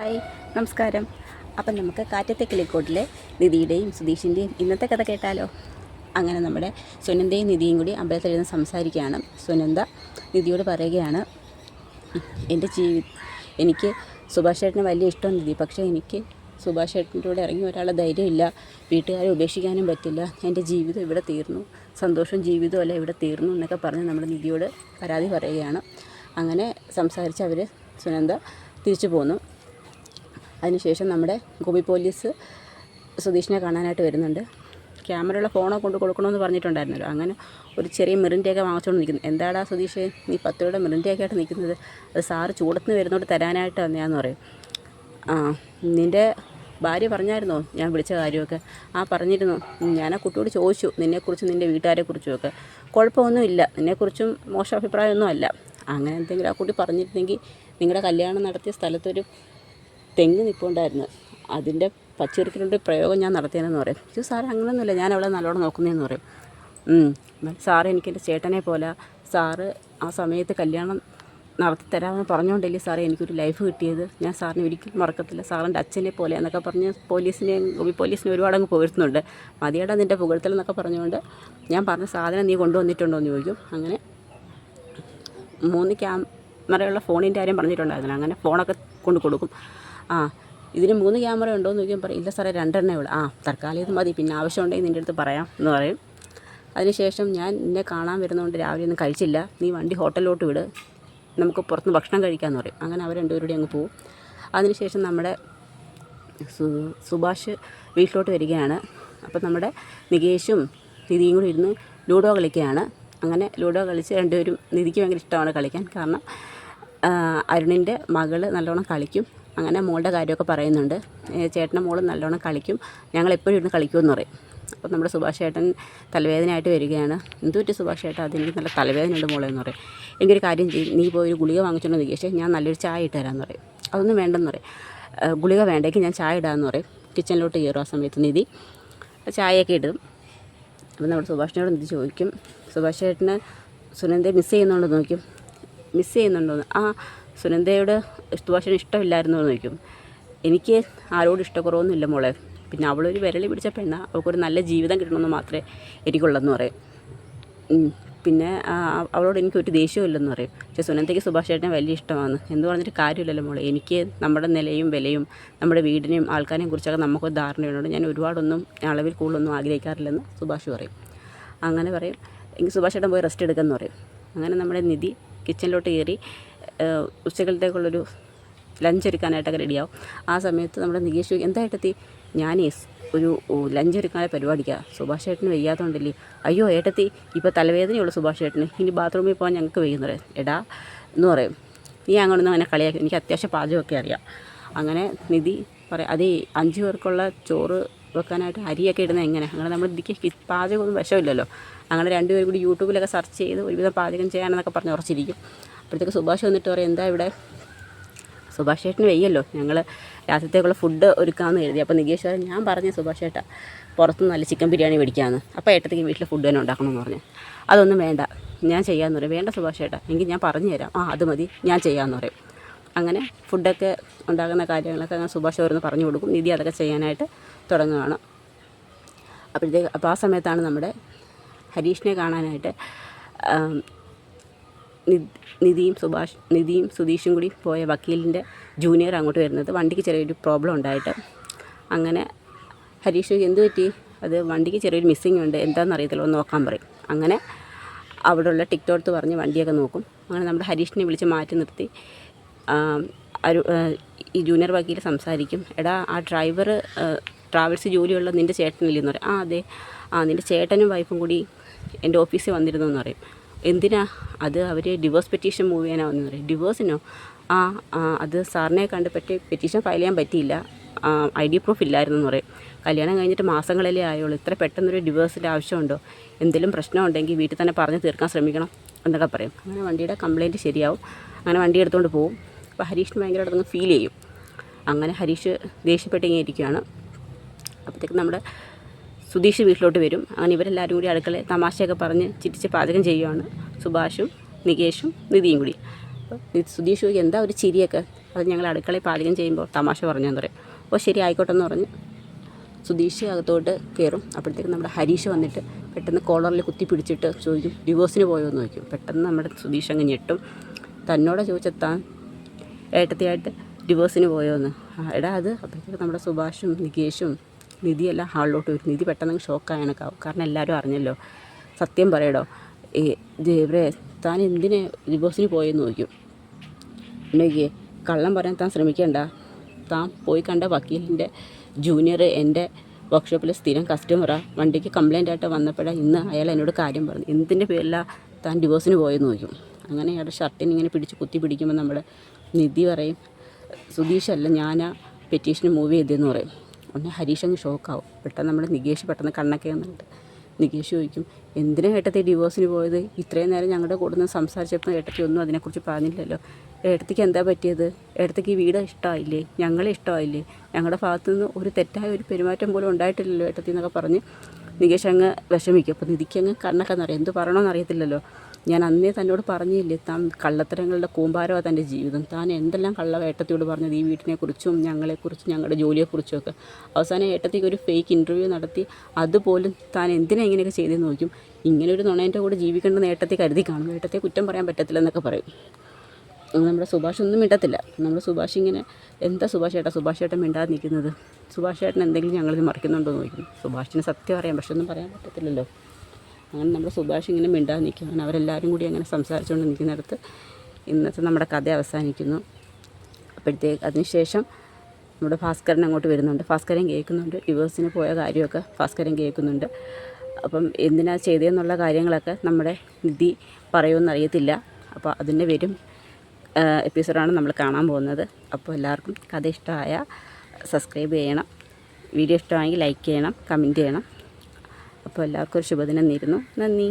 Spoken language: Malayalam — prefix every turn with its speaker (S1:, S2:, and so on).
S1: ഹായ്, നമസ്കാരം. അപ്പം നമുക്ക് കാറ്റത്തെ കിളിക്കോട്ടിലെ നിധിയുടെയും സുധീഷിൻ്റെയും ഇന്നത്തെ കഥ കേട്ടാലോ? അങ്ങനെ നമ്മുടെ സുനന്ദയും നിധിയും കൂടി അമ്പലത്തിലിരുന്ന് സംസാരിക്കുകയാണ്. സുനന്ദ നിധിയോട് പറയുകയാണ്, എനിക്ക് സുഭാഷ് ചേട്ടന് വലിയ ഇഷ്ടം നിധി, പക്ഷേ എനിക്ക് സുഭാഷ് ചേട്ടൻ്റെ കൂടെ ഇറങ്ങി ഒരാളെ ധൈര്യമില്ല, വീട്ടുകാരെ ഉപേക്ഷിക്കാനും പറ്റില്ല, എൻ്റെ ജീവിതം ഇവിടെ തീർന്നു, സന്തോഷവും ജീവിതവും അല്ല ഇവിടെ തീർന്നു എന്നൊക്കെ പറഞ്ഞ് നമ്മുടെ നിധിയോട് പരാതി പറയുകയാണ്. അങ്ങനെ സംസാരിച്ച് അവർ സുനന്ദ തിരിച്ചു പോന്നു. അതിനുശേഷം നമ്മുടെ ഗോപി പോലീസ് സുധീഷിനെ കാണാനായിട്ട് വരുന്നുണ്ട്. ക്യാമറയുള്ള ഫോണോ കൊണ്ട് കൊടുക്കണമെന്ന് പറഞ്ഞിട്ടുണ്ടായിരുന്നല്ലോ. അങ്ങനെ ഒരു ചെറിയ മിറിൻ്റെയൊക്കെ വാങ്ങിച്ചുകൊണ്ട് നിൽക്കുന്നു. എന്താടാ സുധീഷേ, നീ 10 രൂപയുടെ മിറിൻ്റെയൊക്കെ ആയിട്ട് നിൽക്കുന്നത്? അത് സാറ് ചൂടത്തുനിന്ന് വരുന്നോട്ട് തരാനായിട്ട് വന്നതാന്ന് പറയും. നിൻ്റെ ഭാര്യ പറഞ്ഞായിരുന്നോ ഞാൻ വിളിച്ച കാര്യമൊക്കെ? പറഞ്ഞിരുന്നു. ഞാൻ ആ കുട്ടിയോട് ചോദിച്ചു നിന്നെക്കുറിച്ചും നിൻ്റെ വീട്ടുകാരെക്കുറിച്ചുമൊക്കെ. കുഴപ്പമൊന്നുമില്ല, നിന്നെക്കുറിച്ചും മോശം അഭിപ്രായമൊന്നും അല്ല. അങ്ങനെ എന്തെങ്കിലും ആ കുട്ടി പറഞ്ഞിരുന്നെങ്കിൽ നിങ്ങളുടെ കല്യാണം നടത്തിയ സ്ഥലത്തൊരു തെങ്ങ് നിൽപ്പുണ്ടായിരുന്നു, അതിൻ്റെ പച്ചിറക്കിലുള്ള പ്രയോഗം ഞാൻ നടത്തിയെന്ന് പറയും. ഇത് സാറ് അങ്ങനെയൊന്നുമില്ല, ഞാൻ അവളെ നല്ലോണം നോക്കുന്നതെന്ന് പറയും. സാറ് എനിക്കെൻ്റെ ചേട്ടനെ പോലെ, സാറ് ആ സമയത്ത് കല്യാണം നടത്തി തരാമെന്ന് പറഞ്ഞുകൊണ്ടല്ലേ സാറേ എനിക്കൊരു ലൈഫ് കിട്ടിയത്, ഞാൻ സാറിനെ ഒരിക്കലും മറക്കത്തില്ല, സാറിൻ്റെ അച്ഛനെ പോലെ എന്നൊക്കെ പറഞ്ഞ് പോലീസിനെ ഒരുപാടങ്ങ് പുകഴ്ത്തുന്നുണ്ട്. മതിയേടാ നിൻ്റെ പുകഴ്ത്തലെന്നൊക്കെ പറഞ്ഞുകൊണ്ട് ഞാൻ പറഞ്ഞ സാധനം നീ കൊണ്ടുവന്നിട്ടുണ്ടോ എന്ന് ചോദിക്കും. അങ്ങനെ 3 ക്യാമറയുള്ള ഫോണിൻ്റെ കാര്യം പറഞ്ഞിട്ടുണ്ടായിരുന്നു. അങ്ങനെ ഫോണൊക്കെ കൊണ്ട് കൊടുക്കും. ഇതിന് 3 ക്യാമറ ഉണ്ടോ എന്ന് ചോദിക്കാൻ പറയും. ഇല്ല സാറേ, 2 എണ്ണേ ഉള്ളൂ. തൽക്കാലം ഇത് മതി, പിന്നെ ആവശ്യമുണ്ടെങ്കിൽ നിൻ്റെ അടുത്ത് പറയാം എന്ന് പറയും. അതിനുശേഷം ഞാൻ നിന്നെ കാണാൻ വരുന്നതുകൊണ്ട് രാവിലെ ഒന്നും കഴിച്ചില്ല, നീ വണ്ടി ഹോട്ടലിലോട്ട് വിട്, നമുക്ക് പുറത്തുനിന്ന് ഭക്ഷണം കഴിക്കാമെന്ന് പറയും. അങ്ങനെ അവർ രണ്ടുപേരുടെ അങ്ങ് പോവും. അതിനുശേഷം നമ്മുടെ സുഭാഷ് വീട്ടിലോട്ട് വരികയാണ്. അപ്പം നമ്മുടെ നികേഷും നിധിയും കൂടി ഇരുന്ന് ലൂഡോ കളിക്കുകയാണ്. അങ്ങനെ ലൂഡോ കളിച്ച് രണ്ടുപേരും, നിധിക്ക് ഭയങ്കര ഇഷ്ടമാണ് കളിക്കാൻ, കാരണം അരുണിൻ്റെ മകള് നല്ലോണം കളിക്കും. അങ്ങനെ മോളുടെ കാര്യമൊക്കെ പറയുന്നുണ്ട്. ചേട്ടൻ്റെ മോള് നല്ലോണം കളിക്കും, ഞങ്ങളെപ്പോഴും ഇരുന്ന് കളിക്കുമെന്ന് പറയും. അപ്പോൾ നമ്മുടെ സുഭാഷ് ചേട്ടൻ തലവേദനയായിട്ട് വരികയാണ്. എന്തുപറ്റി സുഭാഷ് ചേട്ടാ? അതെനിക്ക് നല്ല തലവേദനയുണ്ട് മോളെ എന്ന് പറയും. എനിക്കൊരു കാര്യം ചെയ്യും, നീ പോയി ഒരു ഗുളിക വാങ്ങിച്ചോണ്ട് നികേഷ്, ഞാൻ നല്ലൊരു ചായ ഇട്ട് തരാമെന്ന് പറയും. അതൊന്നും വേണ്ടെന്ന് പറയും. ഗുളിക വേണ്ടേക്ക് ഞാൻ ചായ ഇടാമെന്ന് പറയും. കിച്ചണിലോട്ട് കയറും. ആ സമയത്ത് നിധി ചായയൊക്കെ ഇടും. അപ്പോൾ നമ്മുടെ സുഭാഷിനോട് നിധി ചോദിക്കും, സുഭാഷ് ചേട്ടന് സുനന്ദയെ മിസ് ചെയ്യുന്നുണ്ടെന്ന് നോക്കും. മിസ് ചെയ്യുന്നുണ്ടോന്ന്? സുനന്ദയോട് സുഭാഷിന് ഇഷ്ടമില്ലായിരുന്നു എന്ന് ചോദിക്കും. എനിക്ക് ആരോടും ഇഷ്ടക്കുറവൊന്നുമില്ല മോളെ, പിന്നെ അവളൊരു വിരളി പിടിച്ച പെണ്ണ, അവൾക്കൊരു നല്ല ജീവിതം കിട്ടണമെന്ന് മാത്രമേ എനിക്കുള്ളെന്ന് പറയും. പിന്നെ അവളോട് എനിക്കൊരു ദേഷ്യമില്ലെന്ന് പറയും. പക്ഷേ സുനന്ദയ്ക്ക് സുഭാഷ് ചേട്ടനെ വലിയ ഇഷ്ടമാണ്. എന്ന് പറഞ്ഞിട്ട് കാര്യമില്ലല്ലോ മോളെ, എനിക്ക് നമ്മുടെ നിലയും വിലയും നമ്മുടെ വീടിനെയും ആൾക്കാരെയും കുറിച്ചൊക്കെ നമുക്കൊരു ധാരണയുണ്ട്, ഞാൻ ഒരുപാടൊന്നും അളവിൽ കൂടുതലൊന്നും ആഗ്രഹിക്കാറില്ലെന്ന് സുഭാഷ് പറയും. അങ്ങനെ പറയും, എനിക്ക് സുഭാഷ് ചേട്ടൻ പോയി റെസ്റ്റ് എടുക്കുമെന്ന് പറയും. അങ്ങനെ നമ്മുടെ നിധി കിച്ചണിലോട്ട് കയറി ഉച്ചക്കലത്തേക്കുള്ളൊരു ലഞ്ച് ഒരുക്കാനായിട്ടൊക്കെ റെഡിയാവും. ആ സമയത്ത് നമ്മുടെ നികേഷ് എന്തായിട്ടെത്തി? ഞാനേ ഒരു ലഞ്ച് ഒരുക്കാനുള്ള പരിപാടിക്കാണ്, സുഭാഷ് ചേട്ടന് വയ്യാത്തതുകൊണ്ടല്ലേ. അയ്യോ ഏട്ടത്തി, ഇപ്പോൾ തലവേദനയുള്ളൂ സുഭാഷ് ചേട്ടന്, ഇനി ബാത്റൂമിൽ പോകാൻ ഞങ്ങൾക്ക് വയ്യുന്നത്. എടാ എന്ന് പറയും, നീ അങ്ങോട്ടൊന്നും അങ്ങനെ കളിയാക്കി, എനിക്ക് അത്യാവശ്യം പാചകമൊക്കെ അറിയാം. അങ്ങനെ നിധി പറയാം, അതേ 5 പേർക്കുള്ള ചോറ് വെക്കാനായിട്ട് അരിയൊക്കെ ഇടുന്നത് എങ്ങനെ? അങ്ങനെ നമ്മൾ ഇതിക്ക് പാചകമൊന്നും വശമില്ലല്ലോ. അങ്ങനെ 2 പേരും കൂടി യൂട്യൂബിലൊക്കെ സെർച്ച് ചെയ്ത് ഒരുവിധം പാചകം ചെയ്യാനെന്നൊക്കെ പറഞ്ഞ് ഉറച്ചിരിക്കും. അപ്പോഴത്തേക്ക് സുഭാഷ് വന്നിട്ട് പറയും, എന്താ ഇവിടെ? സുഭാഷ് ചേട്ടന് വയ്യല്ലോ, ഞങ്ങൾ രാത്രിത്തേക്കുള്ള ഫുഡ് ഒരുക്കാമെന്ന് എഴുതി. അപ്പോൾ നികേഷ് പറയും, ഞാൻ പറഞ്ഞു സുഭാഷ് ചേട്ടാ പുറത്തുനിന്ന് നല്ല ചിക്കൻ ബിരിയാണി മേടിക്കാമെന്ന്. അപ്പോൾ ഏട്ടത്തേക്ക് വീട്ടിൽ ഫുഡ് തന്നെ ഉണ്ടാക്കണമെന്ന് പറഞ്ഞു. അതൊന്നും വേണ്ട, ഞാൻ ചെയ്യാമെന്ന് പറയും. വേണ്ട സുഭാഷ് ചേട്ടാ, എങ്കിൽ ഞാൻ പറഞ്ഞു തരാം. അത് മതി, ഞാൻ ചെയ്യാമെന്ന് പറയും. അങ്ങനെ ഫുഡൊക്കെ ഉണ്ടാകുന്ന കാര്യങ്ങളൊക്കെ അങ്ങനെ സുഭാഷ് ഓരോന്ന് പറഞ്ഞു കൊടുക്കും. നിധി അതൊക്കെ ചെയ്യാനായിട്ട് തുടങ്ങുകയാണ്. അപ്പോൾ ആ സമയത്താണ് നമ്മുടെ ഹരീഷിനെ കാണാനായിട്ട് നിധിയും സുധീഷും കൂടി പോയ വക്കീലിൻ്റെ ജൂനിയർ അങ്ങോട്ട് വരുന്നത്. വണ്ടിക്ക് ചെറിയൊരു പ്രോബ്ലം ഉണ്ടായിട്ട്. അങ്ങനെ ഹരീഷ് എന്ത് പറ്റി? അത് വണ്ടിക്ക് ചെറിയൊരു മിസ്സിങ് ഉണ്ട്, എന്താണെന്ന് അറിയത്തില്ല, ഒന്ന് നോക്കാൻ പറയും. അങ്ങനെ അവിടെയുള്ള ടിക്ടോക്ക് പറഞ്ഞ് വണ്ടിയൊക്കെ നോക്കും. അങ്ങനെ നമ്മുടെ ഹരീഷിനെ വിളിച്ച് മാറ്റി നിർത്തി ഈ ജൂനിയർ വക്കീൽ സംസാരിക്കും. എടാ, ആ ഡ്രൈവർ ട്രാവൽസ് ജോലിയുള്ള നിൻ്റെ ചേട്ടനില്ലെന്ന് പറയും. അതെ, നിൻ്റെ ചേട്ടനും വൈഫും കൂടി എൻ്റെ ഓഫീസിൽ വന്നിരുന്നു എന്ന് പറയും. എന്തിനാ? അത് അവർ ഡിവോഴ്സ് പെറ്റീഷൻ മൂവ് ചെയ്യാനാണ് വന്നെന്ന് പറയും. ഡിവോഴ്സിനോ? അത് സാറിനെ കണ്ട് പെറ്റീഷൻ ഫയൽ ചെയ്യാൻ പറ്റിയില്ല, ID പ്രൂഫ് ഇല്ലായിരുന്നു എന്ന് പറയും. കല്യാണം കഴിഞ്ഞിട്ട് മാസങ്ങളല്ലേ ആയുള്ളൂ, ഇത്ര പെട്ടെന്നൊരു ഡിവോഴ്സിൻ്റെ ആവശ്യമുണ്ടോ? എന്തെങ്കിലും പ്രശ്നം ഉണ്ടെങ്കിൽ വീട്ടിൽ തന്നെ പറഞ്ഞ് തീർക്കാൻ ശ്രമിക്കണം എന്നൊക്കെ പറയും. അങ്ങനെ വണ്ടിയുടെ കംപ്ലയിൻറ്റ് ശരിയാവും. അങ്ങനെ വണ്ടി എടുത്തുകൊണ്ട് പോകും. അപ്പോൾ ഹരീഷിന് ഭയങ്കരമായിട്ടൊന്ന് ഫീൽ ചെയ്യും. അങ്ങനെ ഹരീഷ് ദേഷ്യപ്പെട്ടിങ്ങനെ ഇരിക്കുകയാണ്. അപ്പോഴത്തേക്ക് നമ്മുടെ സുധീഷ് വീട്ടിലോട്ട് വരും. അങ്ങനെ ഇവരെല്ലാവരും കൂടി അടുക്കളയിൽ തമാശയൊക്കെ പറഞ്ഞ് ചിരിച്ച് പാചകം ചെയ്യുകയാണ്, സുഭാഷും നികേഷും നിധിയും കൂടി. അപ്പോൾ സുധീഷ് ചോദിക്കും, എന്താ ഒരു ചിരിയൊക്കെ? അത് ഞങ്ങൾ അടുക്കളയിൽ പാചകം ചെയ്യുമ്പോൾ തമാശ പറഞ്ഞെന്ന് പറയും. ഓ ശരി ആയിക്കോട്ടെ എന്ന് പറഞ്ഞ് സുധീഷ് അകത്തോട്ട് കയറും. അപ്പോഴത്തേക്കും നമ്മുടെ ഹരീഷ് വന്നിട്ട് പെട്ടെന്ന് കോളറിൽ കുത്തി പിടിച്ചിട്ട് ചോദിക്കും ഡിവോഴ്സിന് പോയോ എന്ന് ചോദിക്കും. പെട്ടെന്ന് നമ്മുടെ സുധീഷ് അങ്ങ് ഞെട്ടും. തന്നോടെ ചോദിച്ചാൽ താൻ ഏട്ടത്തിയായിട്ട് ഡിവോഴ്സിന് പോയോ എന്ന്. എടാ അത് അപ്പോഴത്തേക്കും നമ്മുടെ സുഭാഷും നികേഷും നിധിയെല്ലാം ഹാളിലോട്ട് വരും. നിധി പെട്ടെന്ന് ഷോക്കായണക്കാവും. കാരണം എല്ലാവരും അറിഞ്ഞല്ലോ. സത്യം പറയടോ ഇവരെ താൻ എന്തിനെ ഡിവോഴ്സിന് പോയെന്ന് ചോദിക്കും. എന്നെങ്കിൽ കള്ളം പറയാൻ താൻ ശ്രമിക്കേണ്ട. താൻ പോയി കണ്ട വക്കീലിൻ്റെ ജൂനിയർ എൻ്റെ വർക്ക്ഷോപ്പിൽ സ്ഥിരം കസ്റ്റമറാണ്. വണ്ടിക്ക് കംപ്ലൈൻ്റ് ആയിട്ട് വന്നപ്പോഴാണ് ഇന്ന് അയാൾ എന്നോട് കാര്യം പറഞ്ഞു. എന്തിൻ്റെ പേരിലാണ് താൻ ഡിവോഴ്സിന് പോയെന്ന് ചോദിക്കും. അങ്ങനെ അയാളുടെ ഷർട്ടിന് ഇങ്ങനെ പിടിച്ച് കുത്തി പിടിക്കുമ്പോൾ നമ്മുടെ നിധി പറയും സുധീഷല്ല ഞാനാ പെറ്റീഷന് മൂവ് ചെയ്തതെന്ന് പറയും. ഉടനെ ഹരീഷ് അങ്ങ് ഷോക്കാവും. പെട്ടെന്ന് നമ്മുടെ നികേഷ് പെട്ടെന്ന് കണ്ണൊക്കെ വന്നിട്ട് നികേഷ് ചോദിക്കും എന്തിനാ ഏട്ടത്തി ഡിവോഴ്സിന് പോയത്? ഇത്രയും നേരം ഞങ്ങളുടെ കൂടെ നിന്ന് സംസാരിച്ചപ്പോൾ ഏട്ടത്തി ഒന്നും അതിനെക്കുറിച്ച് പറഞ്ഞില്ലല്ലോ. ഏട്ടത്തിക്ക് എന്താ പറ്റിയത്? ഏട്ടത്തിക്ക് ഈ വീട് ഇഷ്ടമായില്ലേ? ഞങ്ങളെ ഇഷ്ടമായില്ലേ? ഞങ്ങളുടെ ഭാഗത്തു നിന്ന് ഒരു തെറ്റായ ഒരു പെരുമാറ്റം പോലും ഉണ്ടായിട്ടില്ലല്ലോ ഏട്ടത്തി എന്നൊക്കെ പറഞ്ഞ് നികേഷ് അങ്ങ് വിഷമിക്കും. അപ്പോൾ നിധിക്ക് അങ്ങ് കണ്ണൊക്കെ നിറയും. എന്ത് പറയണമെന്ന് അറിയത്തില്ലല്ലോ. ഞാൻ അന്നേ തന്നോട് പറഞ്ഞില്ലേ താൻ കള്ളത്തരങ്ങളുടെ കൂമ്പാരമാണ് തൻ്റെ ജീവിതം. താൻ എന്തെല്ലാം കള്ള ഏട്ടത്തിയോട് പറഞ്ഞത് ഈ വീട്ടിനെക്കുറിച്ചും ഞങ്ങളെക്കുറിച്ചും ഞങ്ങളുടെ ജോലിയെക്കുറിച്ചും ഒക്കെ. അവസാനം ഏട്ടത്തിക്ക് ഒരു ഫേക്ക് ഇൻ്റർവ്യൂ നടത്തി അതുപോലും താൻ എന്തിനാ ഇങ്ങനെയൊക്കെ ചെയ്തെന്ന് നോക്കും. ഇങ്ങനെ ഒരു നുണേൻ്റെ കൂടെ ജീവിക്കേണ്ടെന്ന് ഏട്ടത്തി കരുതി കാണും. ഏട്ടത്തെ കുറ്റം പറയാൻ പറ്റത്തില്ല എന്നൊക്കെ പറയും. നമ്മുടെ സുഭാഷ് ഒന്നും മിണ്ടത്തില്ല. നമ്മുടെ സുഭാഷ് ഇങ്ങനെ എന്താ സുഭാഷ് ഏട്ടൻ മിണ്ടാതെ നിൽക്കുന്നത്? സുഭാഷ് ഏട്ടൻ എന്തെങ്കിലും ഞങ്ങളിത് മറിക്കുന്നുണ്ടോ എന്ന് ചോദിക്കും. സുഭാഷിന് സത്യം അറിയാം, പക്ഷെ ഒന്നും പറയാൻ പറ്റത്തില്ലല്ലോ. അങ്ങനെ നമ്മുടെ സുഭാഷ് ഇങ്ങനെ മിണ്ടാതെ നിൽക്കും. അങ്ങനെ അവരെല്ലാവരും കൂടി അങ്ങനെ സംസാരിച്ചുകൊണ്ട് നിൽക്കുന്നിടത്ത് ഇന്നത്തെ നമ്മുടെ കഥ അവസാനിക്കുന്നു. അപ്പോഴത്തേക്ക് അതിനുശേഷം നമ്മുടെ ഭാസ്കരൻ അങ്ങോട്ട് വരുന്നുണ്ട്. ഭാസ്കരൻ കേൾക്കുന്നുണ്ട്. ഡിവോഴ്സിന് പോയ കാര്യമൊക്കെ ഭാസ്കരൻ കേൾക്കുന്നുണ്ട്. അപ്പം എന്തിനാ ചെയ്തതെന്നുള്ള കാര്യങ്ങളൊക്കെ നമ്മുടെ നിധി പറയുമെന്നറിയത്തില്ല. അപ്പോൾ അതിൻ്റെ വരും എപ്പിസോഡാണ് നമ്മൾ കാണാൻ പോകുന്നത്. അപ്പോൾ എല്ലാവർക്കും കഥ ഇഷ്ടമായ സബ്സ്ക്രൈബ് ചെയ്യണം. വീഡിയോ ഇഷ്ടമായെങ്കിൽ ലൈക്ക് ചെയ്യണം, കമൻറ്റ് ചെയ്യണം. അപ്പോൾ എല്ലാവർക്കും ഒരു ശുഭദിനം നേരുന്നു. നന്ദി.